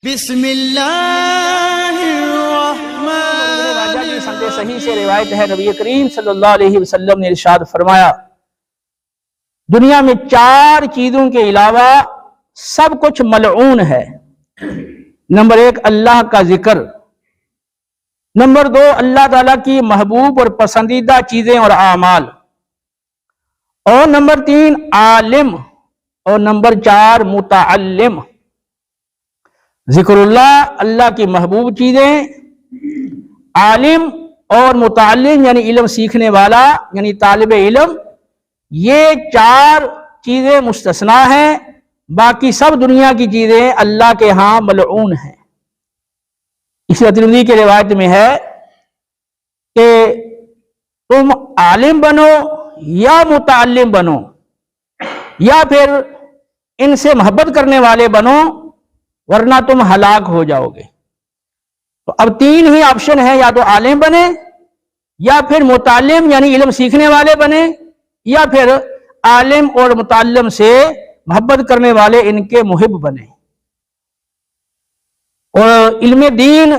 بسم اللہ الرحمن کی سند صحیح سے روایت ہے، نبی کریم صلی اللہ علیہ وسلم نے ارشاد فرمایا، دنیا میں 4 چیزوں کے علاوہ سب کچھ ملعون ہے۔ نمبر 1 اللہ کا ذکر، نمبر 2 اللہ تعالیٰ کی محبوب اور پسندیدہ چیزیں اور اعمال، اور نمبر 3 عالم، اور نمبر 4 متعلم۔ ذکر اللہ، اللہ کی محبوب چیزیں، عالم اور متعلم یعنی علم سیکھنے والا یعنی طالب علم، یہ 4 چیزیں مستثنا ہیں، باقی سب دنیا کی چیزیں اللہ کے ہاں ملعون ہیں۔ اس ترمذی کی روایت میں ہے کہ تم عالم بنو یا متعلم بنو یا پھر ان سے محبت کرنے والے بنو، ورنہ تم ہلاک ہو جاؤ گے۔ تو اب 3 ہی آپشن ہے، یا تو عالم بنے، یا پھر متعلم یعنی علم سیکھنے والے بنے، یا پھر عالم اور متعلم سے محبت کرنے والے ان کے محب بنے۔ اور علم دین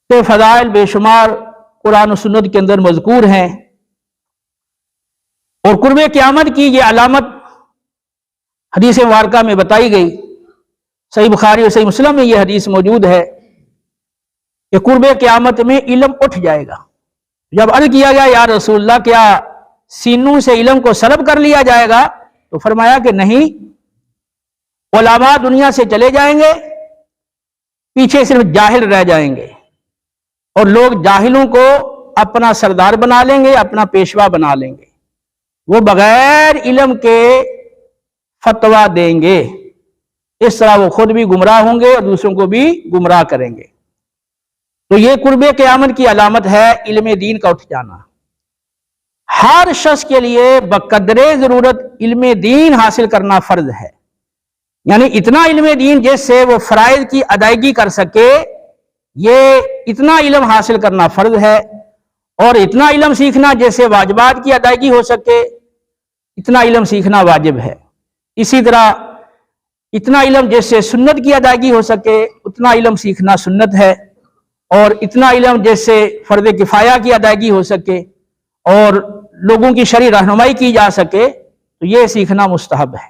کے فضائل بے شمار قرآن و سنت کے اندر مذکور ہیں، اور قرب قیامت کی یہ علامت حدیث مبارکہ میں بتائی گئی۔ صحیح بخاری اور صحیح مسلم میں یہ حدیث موجود ہے کہ قرب قیامت میں علم اٹھ جائے گا۔ جب عرض کیا گیا یا رسول اللہ کیا سینوں سے علم کو سلب کر لیا جائے گا، تو فرمایا کہ نہیں، علماء دنیا سے چلے جائیں گے، پیچھے صرف جاہل رہ جائیں گے، اور لوگ جاہلوں کو اپنا سردار بنا لیں گے، اپنا پیشوا بنا لیں گے، وہ بغیر علم کے فتویٰ دیں گے۔ اس طرح وہ خود بھی گمراہ ہوں گے اور دوسروں کو بھی گمراہ کریں گے۔ تو یہ قرب قیامت کی علامت ہے علم دین کا اٹھ جانا۔ ہر شخص کے لیے بقدر ضرورت علم دین حاصل کرنا فرض ہے، یعنی اتنا علم دین جس سے وہ فرائض کی ادائیگی کر سکے، یہ اتنا علم حاصل کرنا فرض ہے، اور اتنا علم سیکھنا جس سے واجبات کی ادائیگی ہو سکے، اتنا علم سیکھنا واجب ہے۔ اسی طرح اتنا علم جس سے سنت کی ادائیگی ہو سکے، اتنا علم سیکھنا سنت ہے، اور اتنا علم جس سے فرض کفایہ کی ادائیگی ہو سکے اور لوگوں کی شرعی رہنمائی کی جا سکے، تو یہ سیکھنا مستحب ہے۔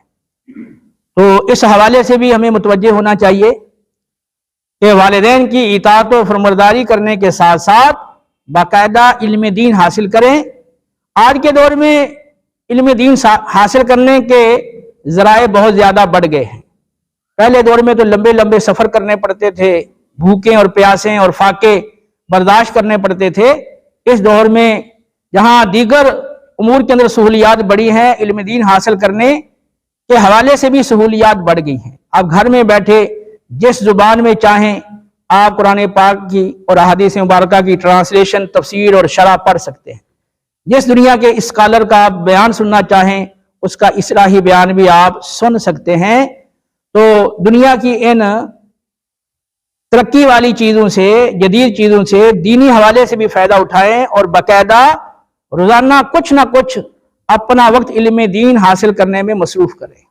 تو اس حوالے سے بھی ہمیں متوجہ ہونا چاہیے کہ والدین کی اطاعت و فرمانبرداری کرنے کے ساتھ ساتھ باقاعدہ علم دین حاصل کریں۔ آج کے دور میں علم دین حاصل کرنے کے ذرائع بہت زیادہ بڑھ گئے ہیں۔ پہلے دور میں تو لمبے لمبے سفر کرنے پڑتے تھے، بھوکیں اور پیاسیں اور فاقے برداشت کرنے پڑتے تھے۔ اس دور میں جہاں دیگر امور کے اندر سہولیات بڑھی ہیں، علم دین حاصل کرنے کے حوالے سے بھی سہولیات بڑھ گئی ہیں۔ آپ گھر میں بیٹھے جس زبان میں چاہیں آپ قرآن پاک کی اور احادیث مبارکہ کی ٹرانسلیشن، تفسیر اور شرح پڑھ سکتے ہیں۔ جس دنیا کے اسکالر کا آپ بیان سننا چاہیں، اس کا اصلاحی بیان بھی آپ سن سکتے ہیں۔ تو دنیا کی ان ترقی والی چیزوں سے، جدید چیزوں سے دینی حوالے سے بھی فائدہ اٹھائیں، اور باقاعدہ روزانہ کچھ نہ کچھ اپنا وقت علم دین حاصل کرنے میں مصروف کریں۔